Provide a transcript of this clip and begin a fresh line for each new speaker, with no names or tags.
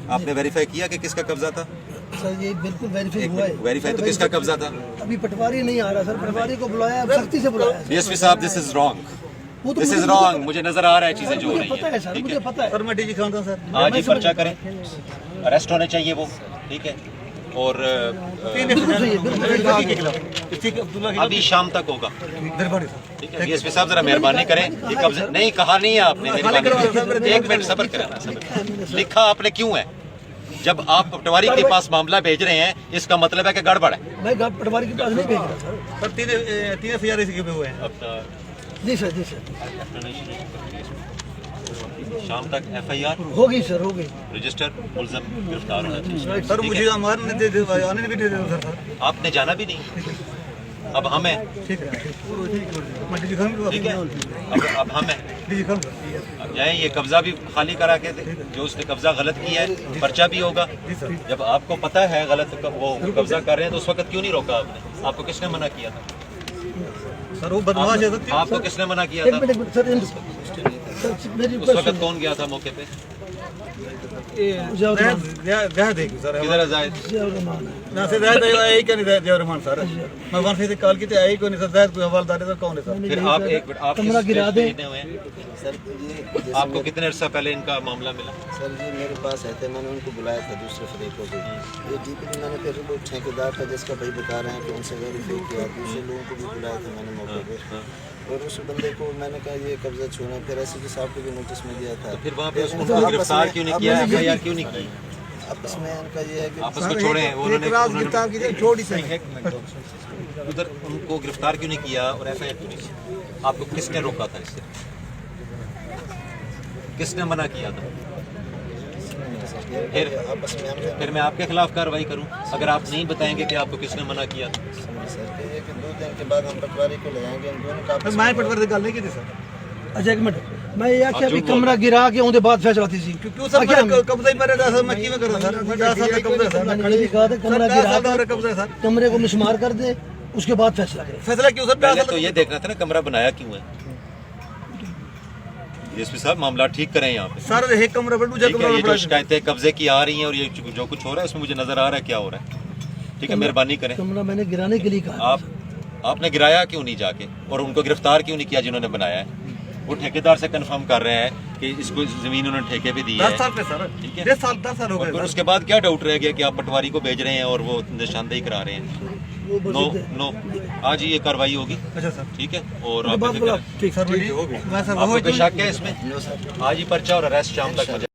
आपने वेरीफाई किया कि किसका कब्जा था?
सर ये बिल्कुल वेरीफाई हुआ है।
वेरीफाई तो किसका कब्जा था?
अभी पटवारी नहीं आ रहा सर, पटवारी को बुलाया, सख्ती से बुलाया।
डीएसपी साहब, this is wrong, this is wrong. मुझे नजर आ रहा है चीजें जो हो रही
पता है सर, मुझे पता है।
सर मैं डीजी खान था सर।
आज ही पर्चा करें, अरेस्ट होने चाहिए वो, ठीक है। और अभी शाम तक होगा, ठीक है। डीएसपी साहब जरा मेहरबानी करें, ये कब्जा नहीं कहा नहीं है आपने, मेहरबानी करें, एक मिनट सब्र करें ना, सब्र। लिखा आपने क्यों है? जब आप पटवारी के पास मामला भेज रहे हैं, इसका मतलब है कि गड़बड़ है।
मैं पटवारी के पास नहीं भेज रहा सर।
सर तीन एफआईआर इसके पे हुए हैं।
जी सर, जी सर,
शाम तक एफआईआर
होगी सर, होगी।
रजिस्टर, मुलजम गिरफ्तार होना चाहिए।
सर मुझे हमारे आने नहीं दे दो सर।
आपने जाना भी नहीं, अब हम हैं,
ठीक है, मैं डीजी खान को
ठीक है। अब हम हैं,
डीजी खान
अब जाए, ये कब्जा भी खाली करा के दे, जो उसने कब्जा गलत किया है, पर्चा भी होगा। जब आपको पता है गलत वो कब्जा कर रहे हैं, तो उस वक्त क्यों नहीं रोका आपने? आपको किसने मना किया था?
सर वो बदमाश है सर।
आपको किसने मना किया
एक
था?
मिनट सर, मेरी
उस वक्त कौन गया था मौके पे?
देखिए सर
किधर है जाहिद?
ना से जायद आई क्या नहीं जय रहमान सर। मैं वहां से कॉल की थी, आई को नहीं सर। जायद कोई हवालदार है सर, कौन है सर?
फिर आप एक मिनट, आप
कमरा गिरा दे
सर। ये
आपको कितने अर्सा पहले इनका मामला मिला?
सर जी मेरे पास आए थे, मैंने उनको बुलाया था दूसरे फरीकों को। ये डीपीडी मैंने फिर वो ठेकेदार था जिसका भाई बता रहे हैं कि उनसे वेरीफाई किया, दूसरे लोगों को भी बुलाया था मैंने मौके पे। और उस बंदे को मैंने कहा ये कब्जा छोड़ा, फिर एसपी साहब को भी नोटिस में दिया था।
फिर वहाँ पे उसको गिरफ्तार क्यों नहीं किया, एफआईआर क्यों नहीं की?
आपस में इनका ये है कि
आपस में छोड़े हैं उन्होंने,
गिरफ्तार कीजिए, छोड़ ही सही।
उधर उनको गिरफ्तार क्यों नहीं किया और एफआईआर क्यों नहीं किया? आपको किसने रोका था इससे? किसने मना किया था?
आपस में हमने
फिर मैं आपके खिलाफ कार्रवाई करूं अगर आप नहीं बताएंगे कि आपको किसने मना किया था?
सर के ये कि 2 दिन के बाद हम पटवारी को ले जाएंगे, इन दोनों का आपस में
मैं पटवारी से गल नहीं की थी सर।
अच्छा एक मिनट, मैं ये आख्या भी कमरा गिरा के उनके बाद फैसला थी सी।
क्यों सर मेरा कब्जा ही मेरे सर, मैं किवें करूं सर? 10 साल का कब्जा है सर।
मैंने भी कहा था कमरा गिरा
मेरा कब्जा है सर।
के कमरे को मिसमार कर दे, उसके बाद फैसला करे।
फैसला क्यों सर?
पहले तो ये देखना था ना कमरा बनाया क्यों है। डीएसपी साहब मामला ठीक करें यहाँ पे।
सर एक कमरा पर दूसरा
ठीक है,
कमरा
ये जो शिकायतें कब्जे की आ रही हैं और ये जो कुछ हो रहा है उसमें मुझे नजर आ रहा है क्या हो रहा है। ठीक है, मेहरबानी करें।
कमरा मैंने गिराने के लिए कहा।
आपने गिराया क्यों नहीं जाके और उनको गिरफ्तार क्यों नहीं किया जिन्होंने बनाया है? वो ठेकेदार से कंफर्म कर रहे हैं कि इसको जमीन उन्होंने ठेके पे दी है।
10 साल पे सर,
ठीक है,
10 साल हो
और
गए।
फिर उसके बाद क्या डाउट रह गया कि आप पटवारी को भेज रहे हैं और वो निशानदेही करा रहे हैं? नो, आज ही ये कार्रवाई होगी।
अच्छा सर,
ठीक है, और आप
ठीक सर, मैं सर
आपको कोई शक है इसमें? आज ही पर्चा और अरेस्ट शाम तक हो जाए।